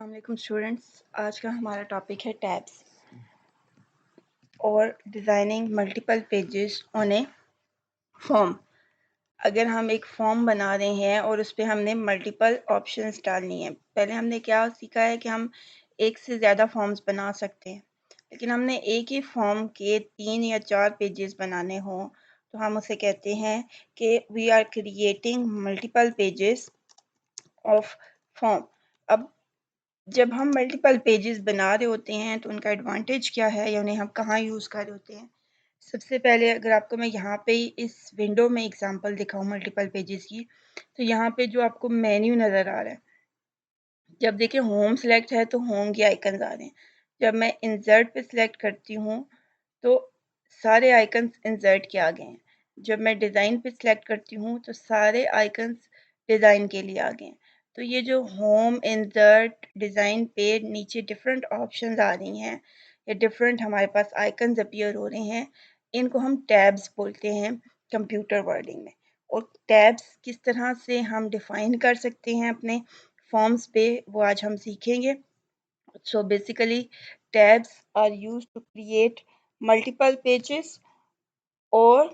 अस्सलाम स्टूडेंट्स, आज का हमारा टॉपिक है टैब्स और designing multiple pages on A form. अगर हम एक फॉर्म बना रहे हैं और उस पर हमने मल्टीपल ऑप्शंस डालनी है। पहले हमने क्या सीखा है कि हम एक से ज़्यादा फॉर्म्स बना सकते हैं, लेकिन हमने एक ही फॉर्म के 3 या 4 पेजेस बनाने हों तो हम उसे कहते हैं कि we are creating multiple pages of form. अब जब हम मल्टीपल पेजेस बना रहे होते हैं तो उनका एडवांटेज क्या है या उन्हें हम कहाँ यूज़ कर रहे होते हैं। सबसे पहले अगर आपको मैं यहाँ पे इस विंडो में एग्जांपल दिखाऊं मल्टीपल पेजेस की, तो यहाँ पे जो आपको मेन्यू नज़र आ रहा है, जब देखिए होम सेलेक्ट है तो होम के आइकन आ रहे हैं। जब मैं इंसर्ट पे सिलेक्ट करती हूँ तो सारे आइकन्स इंसर्ट के आ गए हैं। जब मैं डिज़ाइन पे सिलेक्ट करती हूँ तो सारे आइकन्स डिज़ाइन के लिए आ गए हैं। तो ये जो होम, इंसर्ट, डिज़ाइन पे नीचे डिफरेंट ऑप्शंस आ रही हैं या डिफरेंट हमारे पास आइकन्स अपीयर हो रहे हैं, इनको हम टैब्स बोलते हैं कंप्यूटर वर्डिंग में। और टैब्स किस तरह से हम डिफ़ाइन कर सकते हैं अपने फॉर्म्स पे, वो आज हम सीखेंगे। So basically, tabs are used to create multiple pages, or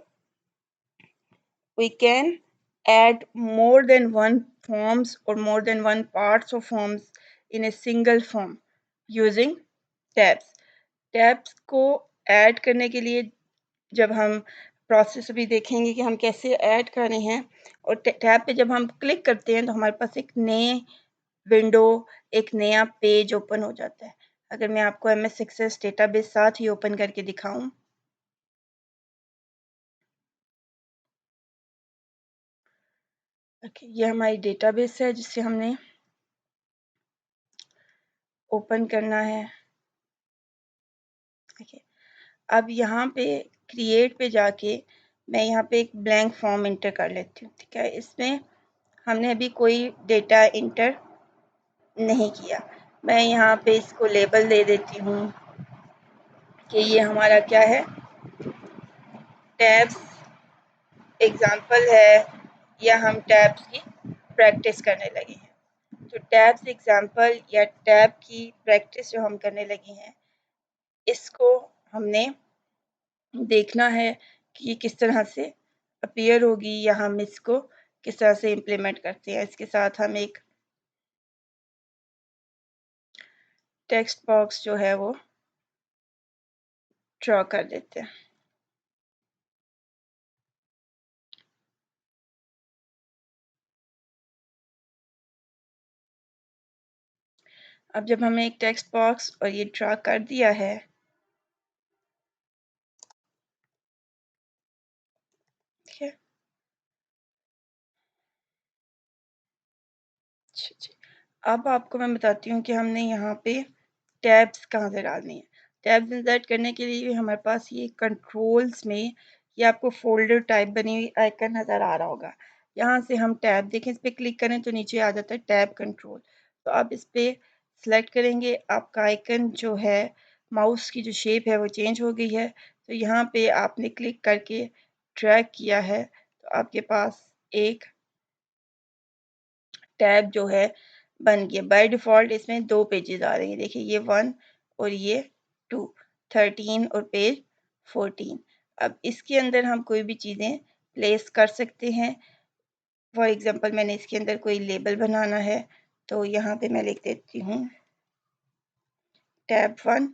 we can add more than one forms or more than one parts of forms in a single form using tabs. Tabs को add करने के लिए जब हम process भी देखेंगे कि हम कैसे ऐड कर रहे हैं, और टैब पे जब हम क्लिक करते हैं तो हमारे पास एक नए विंडो, एक नया पेज ओपन हो जाता है। अगर मैं आपको एमएस एक्सेस डेटाबेस साथ ही ओपन करके दिखाऊं, ओके, ये हमारी डेटाबेस है जिसे हमने ओपन करना है। ओके, अब यहाँ पे क्रिएट पे जाके मैं यहाँ पे एक ब्लैंक फॉर्म इंटर कर लेती हूँ। ठीक है, इसमें हमने अभी कोई डेटा इंटर नहीं किया। मैं यहाँ पे इसको लेबल दे देती हूँ कि ये हमारा क्या है, टैब्स एग्जाम्पल है, या हम टैब्स की प्रैक्टिस करने लगे हैं। तो टैब्स एग्जाम्पल या टैब की प्रैक्टिस जो हम करने लगे हैं, इसको हमने देखना है कि ये किस तरह से अपीयर होगी या हम इसको किस तरह से इम्प्लीमेंट करते हैं। इसके साथ हम एक टेक्स्ट बॉक्स जो है वो ड्रॉ कर देते हैं। अब जब हमें एक टेक्स्ट बॉक्स और ये ड्रॉ कर दिया है, ठीक है, अब आपको मैं बताती हूँ कि हमने यहाँ पे टैब्स कहाँ से डालनी है। टैब्स इंसर्ट करने के लिए हमारे पास ये कंट्रोल्स में ये आपको फोल्डर टाइप बनी हुई आइकन नज़र आ रहा होगा। यहाँ से हम टैब देखें, इस पर क्लिक करें तो नीचे आ जाता है टैब कंट्रोल। तो आप इस पर सिलेक्ट करेंगे, आपका आइकन जो है, माउस की जो शेप है वो चेंज हो गई है। तो यहाँ पे आपने क्लिक करके ड्रैग किया है तो आपके पास एक टैब जो है बन गया। बाय डिफ़ॉल्ट इसमें 2 पेजेस आ रहे हैं, देखिए ये 1 और ये 2, 13 और पेज 14। अब इसके अंदर हम कोई भी चीज़ें प्लेस कर सकते हैं। फॉर एग्ज़ाम्पल मैंने इसके अंदर कोई लेबल बनाना है तो यहाँ पे मैं लिख देती हूँ टैब 1,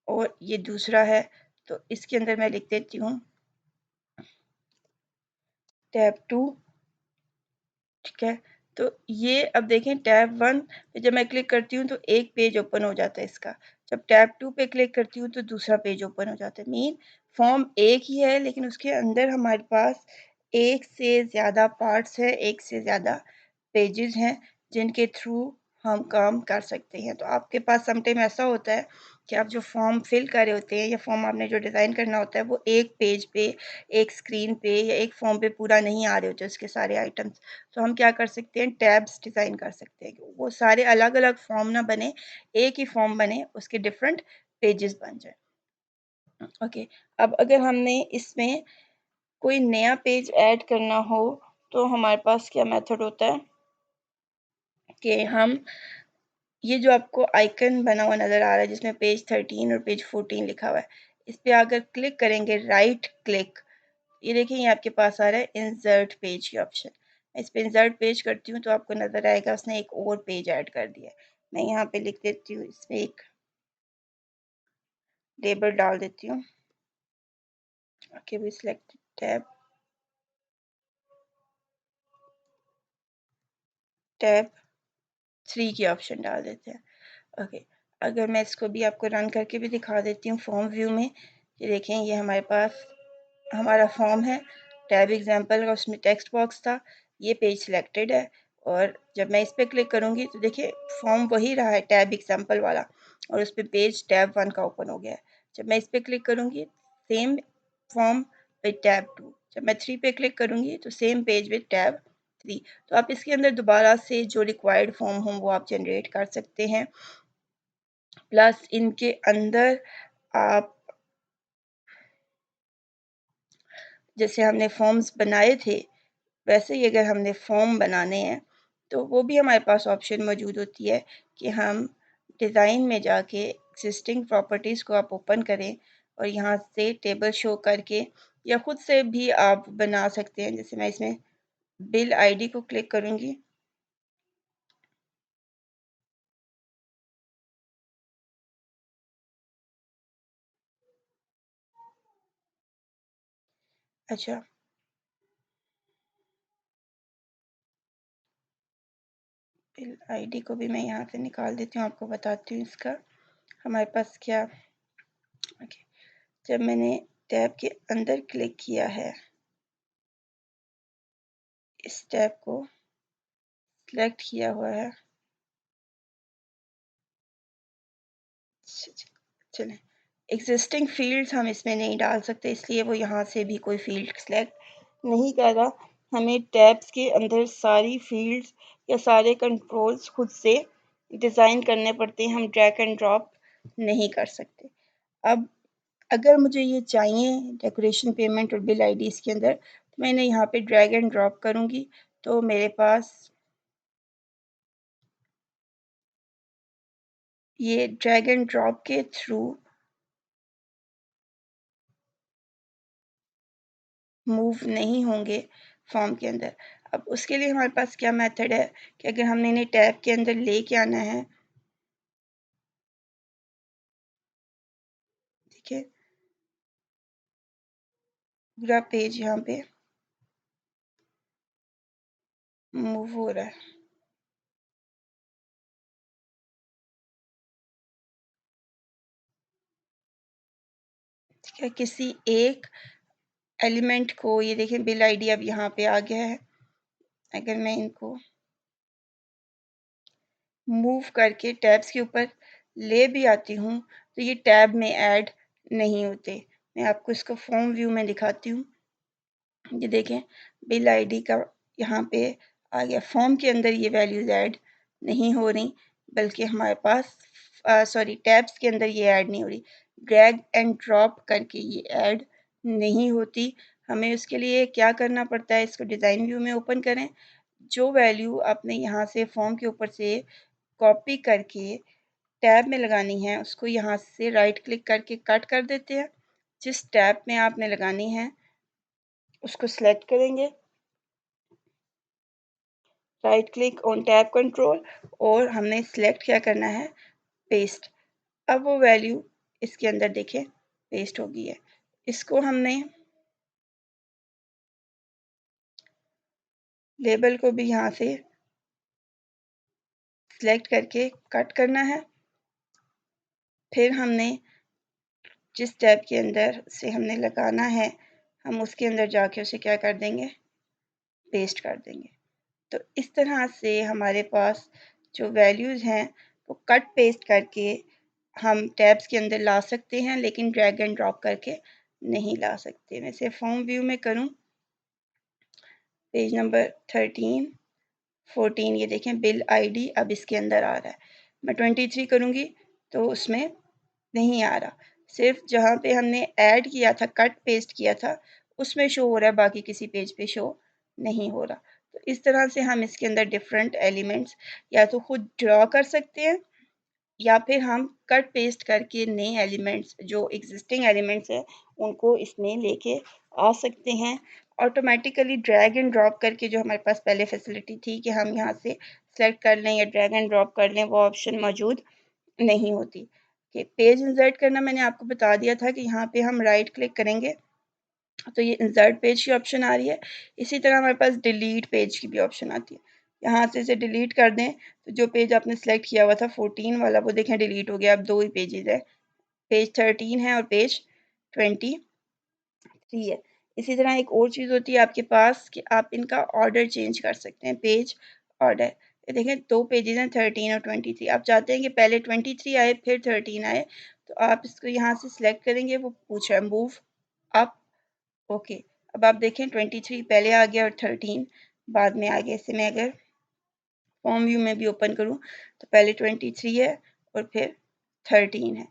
और ये दूसरा है तो इसके अंदर मैं लिख देती हूँ टैब 2। ठीक है, तो ये अब देखें टैब 1 पे जब मैं क्लिक करती हूँ तो एक पेज ओपन हो जाता है इसका। जब टैब 2 पे क्लिक करती हूँ तो दूसरा पेज ओपन हो जाता है। मीन फॉर्म एक ही है लेकिन उसके अंदर हमारे पास एक से ज़्यादा पार्ट्स हैं, एक से ज़्यादा पेजेस हैं जिनके थ्रू हम काम कर सकते हैं। तो आपके पास समटाइम ऐसा होता है कि आप जो फॉर्म फिल कर रहे होते हैं या फॉर्म आपने जो डिज़ाइन करना होता है वो एक पेज पे, एक स्क्रीन पे या एक फॉर्म पे पूरा नहीं आ रहे होते उसके सारे आइटम्स। तो हम क्या कर सकते हैं, टैब्स डिज़ाइन कर सकते हैं कि वो सारे अलग-अलग फॉर्म ना बने, एक ही फॉर्म बने, उसके डिफरेंट पेजेस बन जाए। ओके, अब अगर हमने इसमें कोई नया पेज ऐड करना हो तो हमारे पास क्या मेथड होता है कि हम ये जो आपको आइकन बना हुआ नज़र आ रहा है जिसमें पेज 13 और पेज 14 लिखा हुआ है, इस पे अगर क्लिक करेंगे राइट क्लिक, ये देखिए ये आपके पास आ रहा है इंसर्ट पेज की ऑप्शन। मैं इस पे इंसर्ट पेज करती हूँ तो आपको नज़र आएगा उसने एक और पेज ऐड कर दिया है। मैं यहाँ पे लिख देती हूँ, इसमें एक लेबल डाल देती हूँ। ओके, वी सिलेक्ट टैब 3 की ऑप्शन डाल देते हैं। ओके, अगर मैं इसको भी आपको रन करके भी दिखा देती हूँ फॉर्म व्यू में, ये देखें ये हमारे पास हमारा फॉर्म है, टैब एग्जाम्पल का उसमें टेक्स्ट बॉक्स था, ये पेज सिलेक्टेड है और जब मैं इस पर क्लिक करूँगी तो देखिए फॉर्म वही रहा है टैब एग्जाम्पल वाला और उस पर पेज टैब 1 का ओपन हो गया है। जब मैं इस पर क्लिक करूँगी सेम फॉर्म विद टैब 2, जब मैं 3 पे क्लिक करूँगी तो सेम पेज विद टैब 3। तो आप इसके अंदर दोबारा से जो रिक्वायर्ड फॉर्म हो वो आप जनरेट कर सकते हैं। प्लस इनके अंदर आप जैसे हमने फॉर्म्स बनाए थे वैसे ही अगर हमने फॉर्म बनाने हैं तो वो भी हमारे पास ऑप्शन मौजूद होती है कि हम डिज़ाइन में जाके एग्जिस्टिंग प्रॉपर्टीज़ को आप ओपन करें और यहाँ से टेबल शो करके या खुद से भी आप बना सकते हैं। जैसे मैं इसमें बिल आईडी को क्लिक करूँगी, अच्छा बिल आईडी को भी मैं यहाँ से निकाल देती हूँ, आपको बताती हूँ इसका हमारे पास क्या। ओके, जब मैंने टैब के अंदर क्लिक किया है, इस टैब को सिलेक्ट किया हुआ है, चलें एग्जिस्टिंग फील्ड्स हम इसमें नहीं डाल सकते इसलिए वो यहाँ से भी कोई फील्ड सिलेक्ट नहीं कर रहा। हमें टैब्स के अंदर सारी फील्ड्स या सारे कंट्रोल्स खुद से डिज़ाइन करने पड़ते हैं, हम ड्रैग एंड ड्रॉप नहीं कर सकते। अब अगर मुझे ये चाहिए डेकोरेशन पेमेंट और बिल आईडी इसके अंदर तो मैंने यहाँ पे ड्रैग एंड ड्रॉप करूँगी तो मेरे पास ये ड्रैग एंड ड्रॉप के थ्रू मूव नहीं होंगे फॉर्म के अंदर। अब उसके लिए हमारे पास क्या मेथड है कि अगर हमने इन्हें टैब के अंदर लेके आना है, देखिए पूरा पेज यहाँ पे मूव हो रहा है। ठीक है, किसी एक एलिमेंट को ये देखें बिल आईडी अब यहाँ पे आ गया है। अगर मैं इनको मूव करके टैब्स के ऊपर ले भी आती हूँ तो ये टैब में ऐड नहीं होते। मैं आपको इसको फॉर्म व्यू में दिखाती हूँ। ये देखें बिल आईडी का यहाँ पे आ गया, फॉर्म के अंदर ये वैल्यूज ऐड नहीं हो रही बल्कि हमारे पास सॉरी टैब्स के अंदर ये ऐड नहीं हो रही, ड्रैग एंड ड्रॉप करके ये ऐड नहीं होती। हमें उसके लिए क्या करना पड़ता है, इसको डिज़ाइन व्यू में ओपन करें, जो वैल्यू आपने यहाँ से फॉर्म के ऊपर से कॉपी करके टैब में लगानी है उसको यहाँ से राइट क्लिक करके कट कर देते हैं। जिस टैब में आपने लगानी है उसको सिलेक्ट करेंगे, right click on tab control और हमने सिलेक्ट क्या करना है, पेस्ट। अब वो वैल्यू इसके अंदर देखें पेस्ट हो गई है। इसको हमने लेबल को भी यहाँ से सिलेक्ट करके कट करना है। फिर हमने जिस टैब के अंदर से हमने लगाना है हम उसके अंदर जाके उसे क्या कर देंगे, पेस्ट कर देंगे। तो इस तरह से हमारे पास जो वैल्यूज़ हैं वो कट पेस्ट करके हम टैब्स के अंदर ला सकते हैं लेकिन ड्रैग एंड ड्रॉप करके नहीं ला सकते। मैं इसे फॉर्म व्यू में करूं, पेज नंबर 13 14 ये देखें बिल आईडी अब इसके अंदर आ रहा है। मैं 23 करूंगी तो उसमें नहीं आ रहा, सिर्फ जहाँ पे हमने ऐड किया था कट पेस्ट किया था उसमें शो हो रहा है, बाकी किसी पेज पे शो नहीं हो रहा। तो इस तरह से हम इसके अंदर डिफरेंट एलिमेंट्स या तो खुद ड्रॉ कर सकते हैं या फिर हम कट पेस्ट करके नए एलिमेंट्स जो एग्जिस्टिंग एलिमेंट्स है उनको इसमें लेके आ सकते हैं। ऑटोमेटिकली ड्रैग एंड ड्रॉप करके जो हमारे पास पहले फैसिलिटी थी कि हम यहाँ से सेलेक्ट कर लें या ड्रैग एंड ड्रॉप कर लें, वो ऑप्शन मौजूद नहीं होती। कि पेज इंसर्ट करना मैंने आपको बता दिया था कि यहाँ पे हम राइट क्लिक करेंगे तो ये इंसर्ट पेज की ऑप्शन आ रही है। इसी तरह हमारे पास डिलीट पेज की भी ऑप्शन आती है। यहाँ से इसे डिलीट कर दें तो जो पेज आपने सेलेक्ट किया हुआ था 14 वाला, वो देखें डिलीट हो गया। अब दो ही पेजेस है, पेज 13 है और पेज 23 है। इसी तरह एक और चीज़ होती है आपके पास कि आप इनका ऑर्डर चेंज कर सकते हैं, पेज ऑर्डर। ये देखें दो पेजेस हैं 13 और 23। आप चाहते हैं कि पहले 23 आए फिर 13 आए, तो आप इसको यहाँ से सिलेक्ट करेंगे, वो पूछ रहा है मूव अप। ओके, अब आप देखें 23 पहले आ गया और 13 बाद में आ गया। इसे मैं अगर फॉर्म व्यू में भी ओपन करूं तो पहले 23 है और फिर 13 है।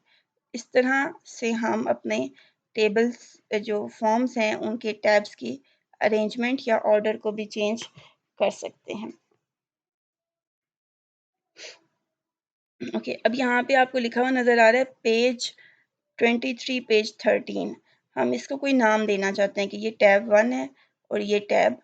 इस तरह से हम अपने टेबल्स जो फॉर्म्स हैं उनके टैब्स की अरेंजमेंट या ऑर्डर को भी चेंज कर सकते हैं। ओके, अब यहाँ पे आपको लिखा हुआ नज़र आ रहा है पेज 23 पेज 13। हम इसको कोई नाम देना चाहते हैं कि ये टैब 1 है और ये टैब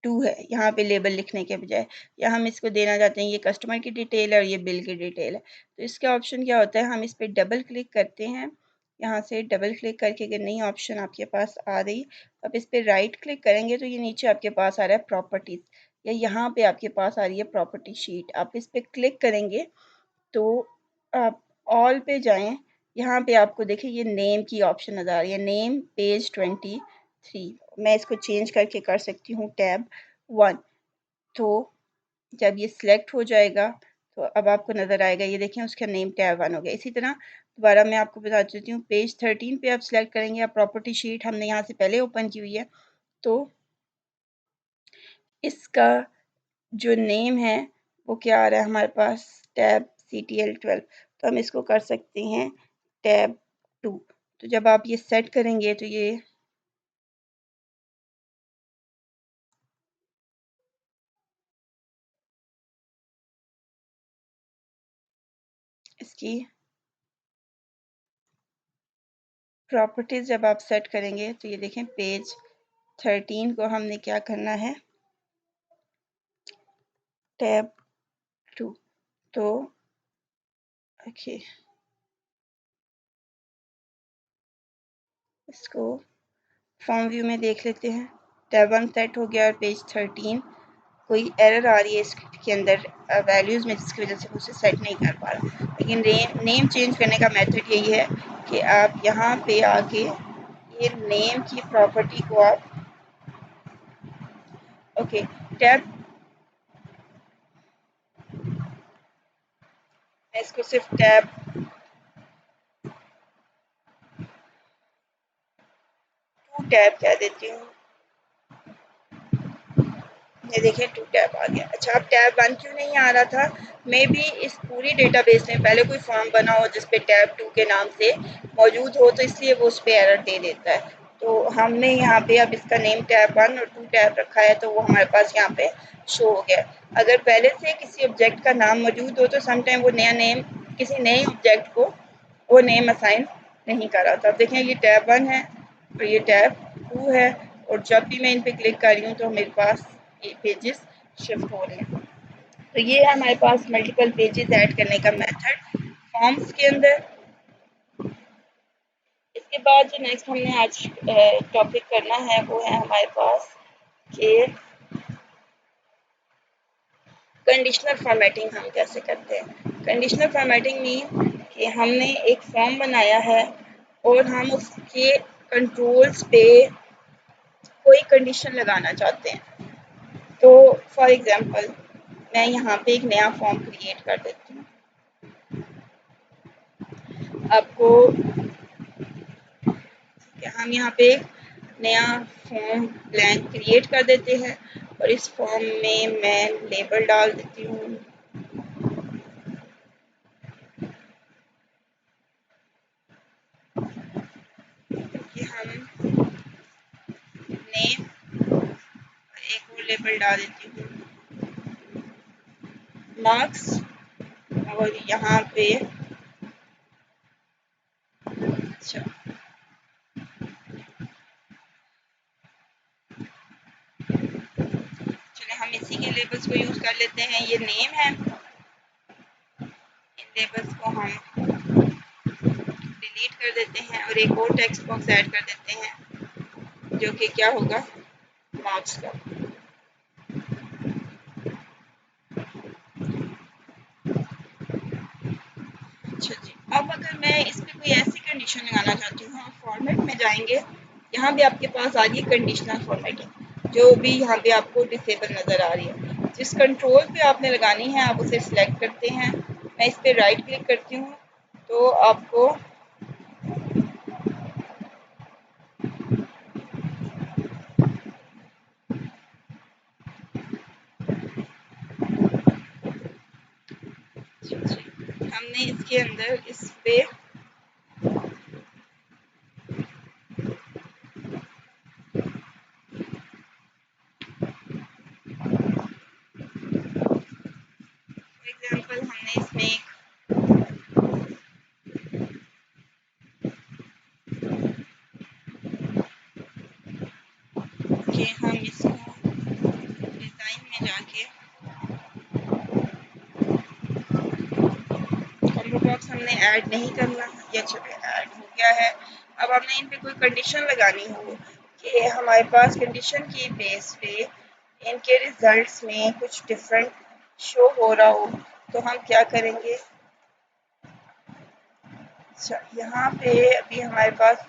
2 है, यहाँ पे लेबल लिखने के बजाय, या हम इसको देना चाहते हैं ये कस्टमर की डिटेल है और ये बिल की डिटेल है। तो इसका ऑप्शन क्या होता है, हम इस पर डबल क्लिक करते हैं। यहाँ से डबल क्लिक करके अगर नई ऑप्शन आपके पास आ रही, आप इस पर राइट क्लिक करेंगे तो ये नीचे आपके पास आ रहा है प्रॉपर्टीज, या यहाँ पे आपके पास आ रही है प्रॉपर्टी शीट। आप इस पर क्लिक करेंगे तो आप ऑल पे जाएं। यहाँ पे आपको देखिए ये नेम की ऑप्शन नज़र आ रही है, नेम पेज 23। मैं इसको चेंज करके कर सकती हूँ टैब 1। तो जब ये सिलेक्ट हो जाएगा तो अब आपको नज़र आएगा, ये देखें उसका नेम टैब 1 हो गया। इसी तरह दोबारा मैं आपको बता देती हूँ, पेज 13 पे आप सिलेक्ट करेंगे, आप प्रॉपर्टी शीट हमने यहाँ से पहले ओपन की हुई है, तो इसका जो नेम है वो क्या आ रहा है हमारे पास, टैब CTL12। तो हम इसको कर सकते हैं टैब 2। तो जब आप ये सेट करेंगे तो ये इसकी प्रॉपर्टीज जब आप सेट करेंगे तो ये देखें पेज 13 को हमने क्या करना है, टैब 2। तो ओके, इसको फॉर्म व्यू में देख लेते हैं। टैब 1 सेट हो गया और पेज 13 कोई एरर आ रही है इसके अंदर वैल्यूज़ में, जिसकी वजह से उसे सेट नहीं कर पा रहा। लेकिन नेम चेंज करने का मेथड यही है कि आप यहाँ पे आके ये नेम की प्रॉपर्टी को आप ओके टैब, मैं इसको सिर्फ टैब 2 टैब कह देती हूँ। ये देखिए 2 टैब आ गया। अच्छा, अब टैब 1 क्यों नहीं आ रहा था, मे बी इस पूरी डेटाबेस में पहले कोई फॉर्म बना हो जिस पे टैब 2 के नाम से मौजूद हो, तो इसलिए वो उस पे एरर दे देता है। तो हमने यहाँ पे अब इसका नेम टैब 1 और 2 टैब रखा है, तो वो हमारे पास यहाँ पे शो हो गया। अगर पहले से किसी ऑब्जेक्ट का नाम मौजूद हो तो समटाइम वो नया नेम किसी नए ऑब्जेक्ट को वो नेम असाइन नहीं कर रहा था। अब देखें ये टैब 1 है और ये टैब 2 है, और जब भी मैं इन पे क्लिक कर रही हूँ तो मेरे पास ये पेजेस शिफ्ट हो रहे हैं। तो ये है हमारे पास मल्टीपल पेजेस ऐड करने का मेथड फॉर्म्स के अंदर। इसके बाद जो नेक्स्ट हमने आज टॉपिक करना है वो है हमारे पास कि कंडीशनल फॉर्मेटिंग हम कैसे करते हैं। कंडीशनल फॉर्मेटिंग मीन कि हमने एक फॉर्म बनाया है और हम उसके कंट्रोल्स पे कोई कंडीशन लगाना चाहते हैं। तो फॉर एग्जांपल मैं यहाँ पे एक नया फॉर्म क्रिएट कर देती हूँ। आपको हम यहाँ पे एक नया फॉर्म ब्लैंक क्रिएट कर देते हैं और इस फॉर्म में मैं लेबल डाल देती हूँ। कि हम नेम, एक और लेबल डाल देती हूँ मार्क्स, और यहाँ पे अच्छा, चलिए हम इसी के लेबल्स को यूज़ कर लेते हैं। ये नेम है, इन लेबल्स को हम डिलीट कर देते हैं और एक और टेक्स्ट बॉक्स ऐड कर देते हैं जो कि क्या होगा, मार्क्स का। अच्छा जी, अब अगर मैं इस पे कोई ऐसी कंडीशन लगाना चाहती हूँ, आप फॉर्मेट में जाएंगे, यहाँ भी आपके पास आ रही है कंडीशनल फॉर्मेटिंग, जो भी यहाँ पे आपको डिसेबल नज़र आ रही है। जिस कंट्रोल पे आपने लगानी है आप उसे सिलेक्ट करते हैं। मैं इस पे राइट क्लिक करती हूँ तो आपको हमने इसके अंदर इस पे फॉर एग्जांपल हमने इसमें एक कि हम इसको डिज़ाइन में जाके कॉम्बो बॉक्स हमने ऐड नहीं करना, ये चलिए ऐड हो गया है। अब हमने इन पे कोई कंडीशन लगानी हो कि हमारे पास कंडीशन की बेस पे इनके रिजल्ट्स में कुछ डिफरेंट शो हो रहा हो, तो हम क्या करेंगे। अच्छा, यहाँ पे अभी हमारे पास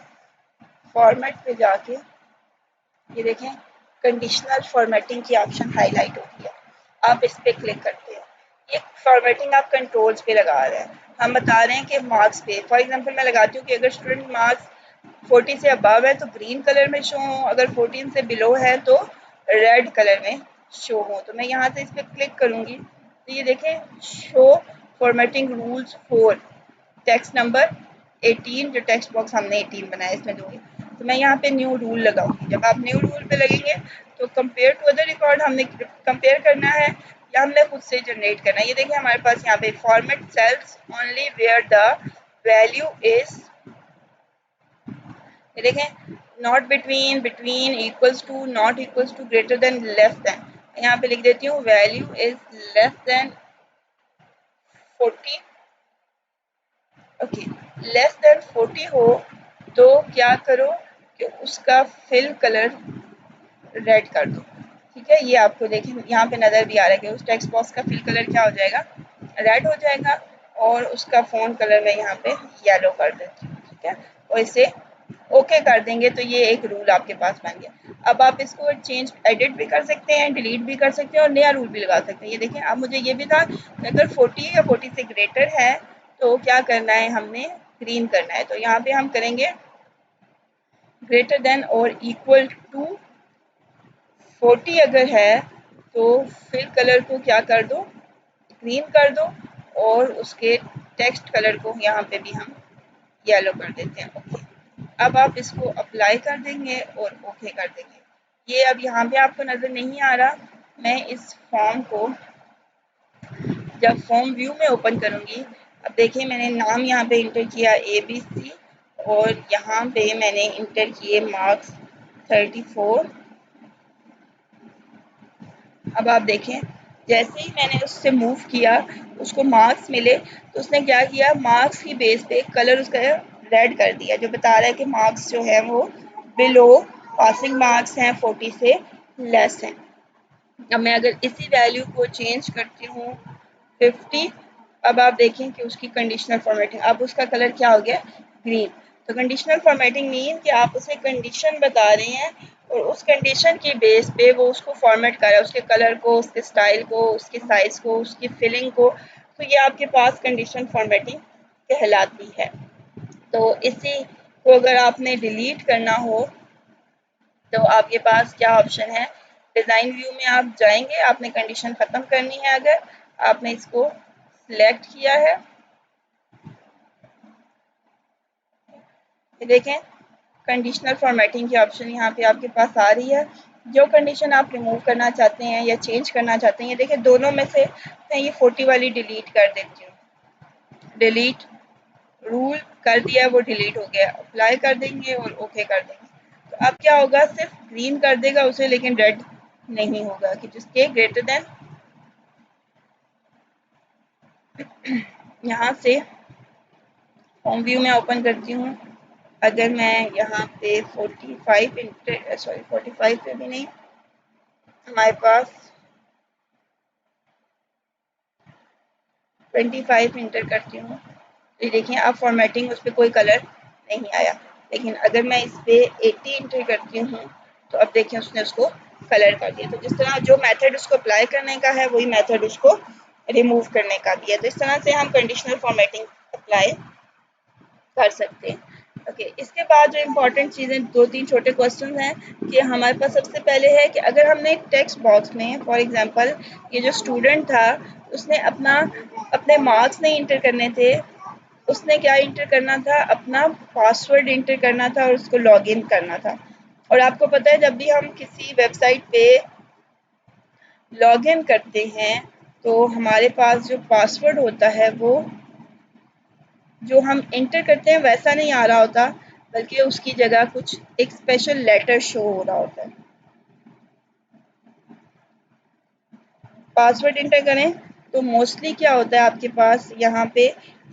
फॉर्मेट पे जाके ये देखें कंडीशनल फॉर्मेटिंग की ऑप्शन हाईलाइट होती है, आप इस पे क्लिक करते हैं। ये फॉर्मेटिंग आप कंट्रोल्स पे लगा रहे हैं। हम बता रहे हैं कि मार्क्स पे फॉर एग्जांपल मैं लगाती हूँ कि अगर स्टूडेंट मार्क्स 40 से अबव है तो ग्रीन कलर में शो हो, अगर 14 से बिलो है तो रेड कलर में शो हो। तो मैं यहाँ से इस पर क्लिक करूँगी तो ये देखें show formatting rules for text number 18, जो टेक्स्ट बॉक्स हमने 18 बनाया इसमें दूंगी। तो मैं यहाँ पे न्यू रूल लगाऊंगी। जब आप न्यू रूल पे लगेंगे तो कंपेयर टू अदर रिकॉर्ड हमने कंपेयर करना है या हमने खुद से जनरेट करना है। ये देखिए हमारे पास यहाँ पे format cells only where the value is, ये देखें not between, between, equals to, not equals to, greater than, less than. यहाँ पे लिख देती हूँ value is less than 40। Okay, less than 40 हो तो क्या करो कि उसका फिल कलर रेड कर दो। ठीक है, ये आपको देखें यहाँ पे नज़र भी आ रहा है कि उस टेक्स्ट बॉक्स का फिल कलर क्या हो जाएगा, रेड हो जाएगा, और उसका फ़ॉन्ट कलर मैं यहाँ पे येलो कर देती हूँ। ठीक है, और इसे ओके कर देंगे तो ये एक रूल आपके पास बन गया। अब आप इसको चेंज एडिट भी कर सकते हैं, डिलीट भी कर सकते हैं और नया रूल भी लगा सकते हैं। ये देखें अब मुझे ये भी था कि अगर 40 या 40 से ग्रेटर है तो क्या करना है, हमने ग्रीन करना है। तो यहाँ पे हम करेंगे ग्रेटर देन और इक्वल टू 40 अगर है तो फिल कलर को क्या कर दो, ग्रीन कर दो, और उसके टेक्स्ट कलर को यहाँ पे भी हम येलो कर देते हैं। ओके, अब आप इसको अप्लाई कर देंगे और ओके कर देंगे। ये अब यहाँ पे आपको नज़र नहीं आ रहा। मैं इस फॉर्म को जब फॉर्म व्यू में ओपन करूँगी, अब देखिए मैंने नाम यहाँ पे इंटर किया ABC और यहाँ पे मैंने इंटर किए मार्क्स 34। अब आप देखें जैसे ही मैंने उससे मूव किया उसको मार्क्स मिले तो उसने क्या किया, मार्क्स की बेस पे कलर उसका रेड कर दिया, जो बता रहा है कि मार्क्स जो है वो बिलो पासिंग मार्क्स हैं, 40 से लेस हैं। अब मैं अगर इसी वैल्यू को चेंज करती हूँ 50, अब आप देखें कि उसकी कंडीशनल फॉर्मेटिंग, अब उसका कलर क्या हो गया, ग्रीन। तो कंडीशनल फॉर्मेटिंग मीन कि आप उसे कंडीशन बता रहे हैं और उस कंडीशन के बेस पे वो उसको फॉर्मेट कर रहा है, उसके कलर को, उसके स्टाइल को, उसके साइज को, उसकी फिलिंग को। तो ये आपके पास कंडीशन फॉर्मेटिंग कहलाती है। तो इसी को अगर आपने डिलीट करना हो तो आपके पास क्या ऑप्शन है, डिज़ाइन व्यू में आप जाएंगे, आपने कंडीशन ख़त्म करनी है, अगर आपने इसको सिलेक्ट किया है, ये देखें कंडीशनल फॉर्मेटिंग की ऑप्शन यहाँ पे आपके पास आ रही है। जो कंडीशन आप रिमूव करना चाहते हैं या चेंज करना चाहते हैं, ये देखें दोनों में से मैं ये 40 वाली डिलीट कर देती हूँ, डिलीट रूल कर दिया वो डिलीट हो गया, अप्लाई कर देंगे और ओके कर देंगे। तो अब क्या होगा, सिर्फ ग्रीन कर देगा उसे, लेकिन रेड नहीं होगा कि जिसके ग्रेटर देन। यहाँ से होम व्यू में ओपन करती हूँ। अगर मैं यहाँ पे 45 इंटर, सॉरी 45 पे भी नहीं, हमारे पास 25 इंटर करती हूँ, तो ये देखिए अब फॉर्मेटिंग उस पर कोई कलर नहीं आया। लेकिन अगर मैं इस पे 80 इंटर करती हूँ तो अब देखिए उसने उसको कलर कर दिया। तो जिस तरह जो मेथड उसको अप्लाई करने का है वही मेथड उसको रिमूव करने का भी है। तो इस तरह से हम कंडीशनल फॉर्मेटिंग अप्लाई कर सकते हैं। ओके, इसके बाद जो इम्पोर्टेंट चीज़ें, दो तीन छोटे क्वेश्चन हैं कि हमारे पास सबसे पहले है कि अगर हमने टेक्स्ट बॉक्स में फॉर एग्जांपल ये जो स्टूडेंट था उसने अपने मार्क्स नहीं इंटर करने थे, उसने क्या इंटर करना था, अपना पासवर्ड इंटर करना था और उसको लॉगिन करना था। और आपको पता है जब भी हम किसी वेबसाइट पे लॉगिन करते हैं तो हमारे पास जो पासवर्ड होता है वो जो हम इंटर करते हैं वैसा नहीं आ रहा होता, बल्कि उसकी जगह कुछ एक स्पेशल लेटर शो हो रहा होता है। पासवर्ड इंटर करें तो मोस्टली क्या होता है, आपके पास यहाँ पे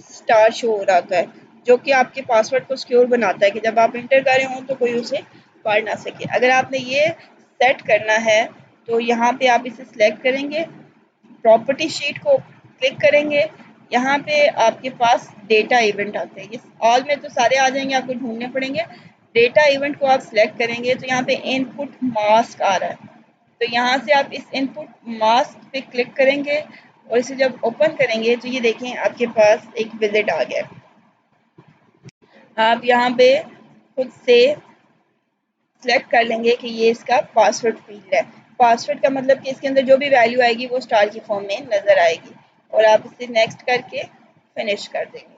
स्टार शो हो रहा होता है, जो कि आपके पासवर्ड को सिक्योर बनाता है कि जब आप इंटर कर रहे हो तो कोई उसे पढ़ ना सके। अगर आपने ये सेट करना है तो यहाँ पे आप इसे सिलेक्ट करेंगे, प्रॉपर्टी शीट को क्लिक करेंगे, यहाँ पे आपके पास डेटा इवेंट आते हैं। इस ऑल में तो सारे आ जाएंगे, आपको ढूंढने पड़ेंगे। डेटा इवेंट को आप सिलेक्ट करेंगे तो यहाँ पे इनपुट मास्क आ रहा है, तो यहाँ से आप इस इनपुट मास्क पे क्लिक करेंगे और इसे जब ओपन करेंगे तो ये देखें आपके पास एक विजिट आ गया। आप यहाँ पे खुद से सिलेक्ट कर लेंगे कि ये इसका पासवर्ड फील्ड है। पासवर्ड का मतलब कि इसके अंदर जो भी वैल्यू आएगी वो स्टार की फॉर्म में नज़र आएगी और आप इसे नेक्स्ट करके फिनिश कर देंगे।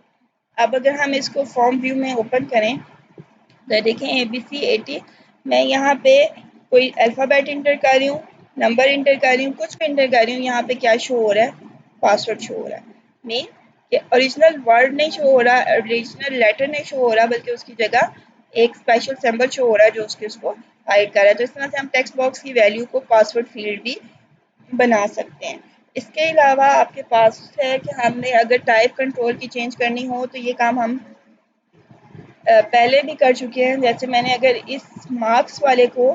अब अगर हम इसको फॉर्म व्यू में ओपन करें तो देखें ABC80, मैं यहाँ पे कोई अल्फ़ाबेट इंटर कर रही हूँ, नंबर इंटर कर रही हूँ, कुछ भी इंटर कर रही हूँ, यहाँ पे क्या शो हो रहा है, पासवर्ड शो हो रहा है। मीन कि ओरिजिनल वर्ड नहीं शो हो रहा, ओरिजिनल लेटर नहीं शो हो रहा, बल्कि उसकी जगह एक स्पेशल सिंबल शो हो रहा है जो उसको हाइड कर रहा है। तो इस तरह से हम टेक्स्ट बॉक्स की वैल्यू को पासवर्ड फील्ड भी बना सकते हैं। इसके अलावा आपके पास है कि हमने अगर टाइप कंट्रोल की चेंज करनी हो तो ये काम हम पहले भी कर चुके हैं। जैसे मैंने अगर इस मार्क्स वाले को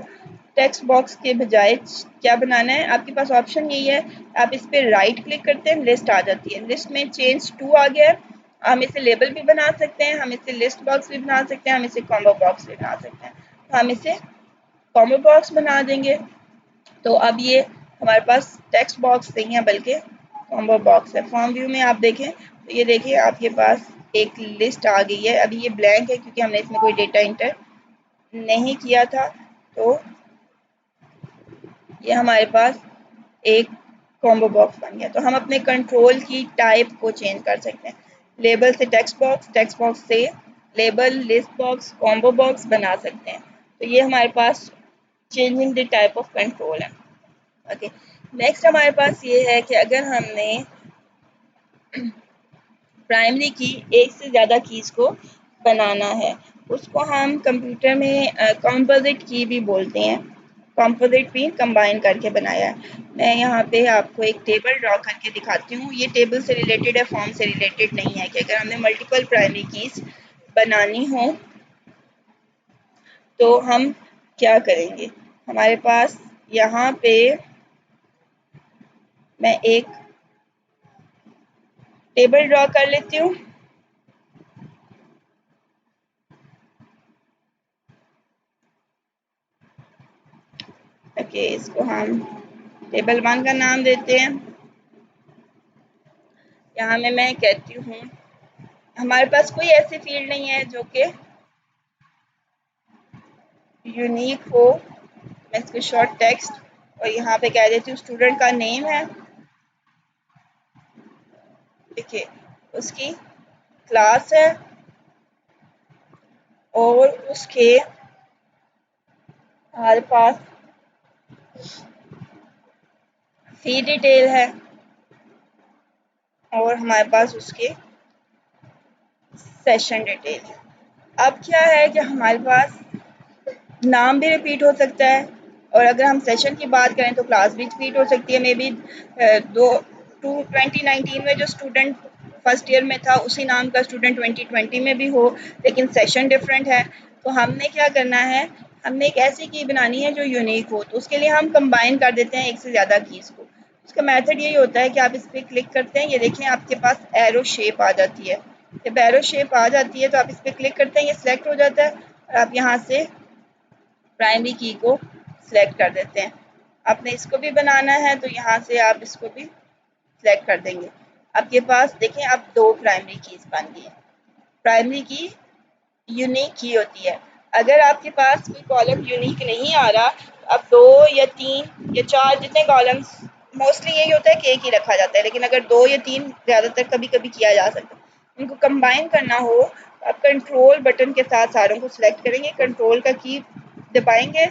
टेक्स्ट बॉक्स के बजाय क्या बनाना है, आपके पास ऑप्शन यही है, आप इस पर राइट क्लिक करते हैं, लिस्ट आ जाती है। लिस्ट में चेंज टू आ गया है। हम इसे लेबल भी बना सकते हैं, हम इसे लिस्ट बॉक्स भी बना सकते हैं, हम इसे कॉम्बो बॉक्स भी बना सकते हैं। तो हम इसे कॉम्बो बॉक्स बना देंगे। तो अब ये हमारे पास टेक्स्ट बॉक्स नहीं है बल्कि कॉम्बो बॉक्स है। फॉर्म व्यू में आप देखें तो ये देखिए आपके पास एक लिस्ट आ गई है। अभी ये ब्लैंक है क्योंकि हमने इसमें कोई डेटा इंटर नहीं किया था। तो ये हमारे पास एक कॉम्बो बॉक्स बन गया। तो हम अपने कंट्रोल की टाइप को चेंज कर सकते हैं, लेबल से टेक्स्ट बॉक्स, टेक्स्ट बॉक्स से label, list box, combo box बना सकते हैं। तो ये हमारे पास changing the type of control है। ओके, नेक्स्ट हमारे पास ये है कि अगर हमने प्राइमरी की एक से ज़्यादा कीज़ को बनाना है, उसको हम कंप्यूटर में कंपोजिट की भी बोलते हैं। कंपोजिट भी कंबाइन करके बनाया है। मैं यहाँ पे आपको एक टेबल ड्रॉ करके दिखाती हूँ। ये टेबल से रिलेटेड है, फॉर्म से रिलेटेड नहीं है। कि अगर हमने मल्टीपल प्राइमरी कीज़ बनानी हो तो हम क्या करेंगे। हमारे पास यहाँ पे मैं एक टेबल ड्रॉ कर लेती हूँ। ओके, इसको हम टेबल 1 का नाम देते हैं। यहाँ में मैं कहती हूँ हमारे पास कोई ऐसी फील्ड नहीं है जो कि यूनिक हो। मैं इसको शॉर्ट टेक्स्ट और यहाँ पे कह देती हूँ स्टूडेंट का नेम है। देखिए उसकी क्लास है और उसके हमारे पास फी डिटेल है और हमारे पास उसके सेशन डिटेल। अब क्या है कि हमारे पास नाम भी रिपीट हो सकता है, और अगर हम सेशन की बात करें तो क्लास भी रिपीट हो सकती है। मे बी 2019 में जो स्टूडेंट फर्स्ट ईयर में था उसी नाम का स्टूडेंट 2020 में भी हो, लेकिन सेशन डिफरेंट है। तो हमने क्या करना है, हमने एक ऐसी की बनानी है जो यूनिक हो। तो उसके लिए हम कंबाइन कर देते हैं एक से ज़्यादा कीज़ को। उसका मेथड यही होता है कि आप इस पर क्लिक करते हैं, ये देखें आपके पास एरो शेप आ जाती है। जब एरो शेप आ जाती है तो आप इस पर क्लिक करते हैं, ये सिलेक्ट हो जाता है और आप यहाँ से प्राइमरी की को सिलेक्ट कर देते हैं। आपने इसको भी बनाना है तो यहाँ से आप इसको भी सिलेक्ट कर देंगे। आपके पास देखें अब दो प्राइमरी कीज बन गई है। प्राइमरी की यूनिक की होती है। अगर आपके पास कोई कॉलम यूनिक नहीं आ रहा, अब 2 या 3 या 4 जितने कॉलम्स, मोस्टली यही होता है कि एक ही रखा जाता है, लेकिन अगर 2 या 3 ज़्यादातर कभी कभी किया जा सकता है, उनको कंबाइन करना हो तो आप कंट्रोल बटन के साथ सारों को सिलेक्ट करेंगे, कंट्रोल का की दबाएंगे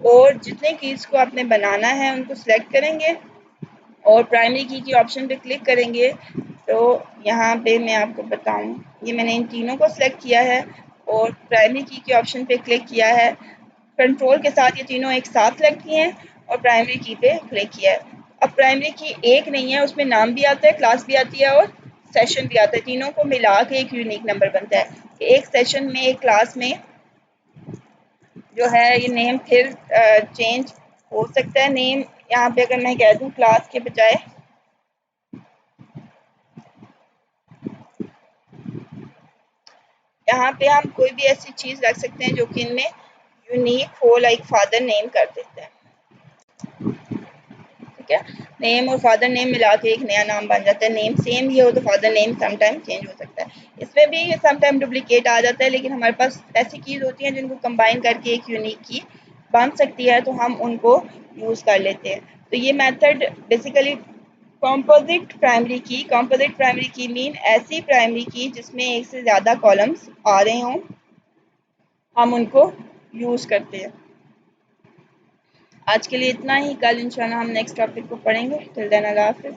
और जितने कीज़ को आपने बनाना है उनको सिलेक्ट करेंगे और प्राइमरी की ऑप्शन पे क्लिक करेंगे। तो यहाँ पे मैं आपको बताऊँ, ये मैंने इन तीनों को सिलेक्ट किया है और प्राइमरी की के ऑप्शन पे क्लिक किया है। कंट्रोल के साथ ये तीनों एक साथ सिलेक्ट किए हैं और प्राइमरी की पे क्लिक किया है। अब प्राइमरी की एक नहीं है, उसमें नाम भी आता है, क्लास भी आती है और सेशन भी आता है। तीनों को मिला के एक यूनिक नंबर बनता है। एक सेशन में, एक क्लास में जो है ये नेम फिर चेंज हो सकता है। नेम यहाँ पे अगर मैं कह दूँ क्लास के बजाय, यहाँ पे हम कोई भी ऐसी चीज़ रख सकते हैं जो कि इनमें यूनिक हो, लाइक फादर नेम कर देते हैं। ठीक है, नेम और फादर नेम मिला के एक नया नाम बन जाता है। नेम सेम ही हो तो फादर नेम समटाइम चेंज हो सकता है। इसमें भी समटाइम डुप्लीकेट आ जाता है, लेकिन हमारे पास ऐसी कीज़ होती हैं जिनको कंबाइन करके एक यूनिक की बन सकती है, तो हम उनको यूज़ कर लेते हैं। तो ये मेथड बेसिकली कॉम्पोजिट प्राइमरी की मीन ऐसी प्राइमरी की जिसमें एक से ज़्यादा कॉलम्स आ रहे हों, हम उनको यूज़ करते हैं। आज के लिए इतना ही, कल इंशाल्लाह हम नेक्स्ट टॉपिक को पढ़ेंगे। टिल देन अल्लाह हाफ़िज़।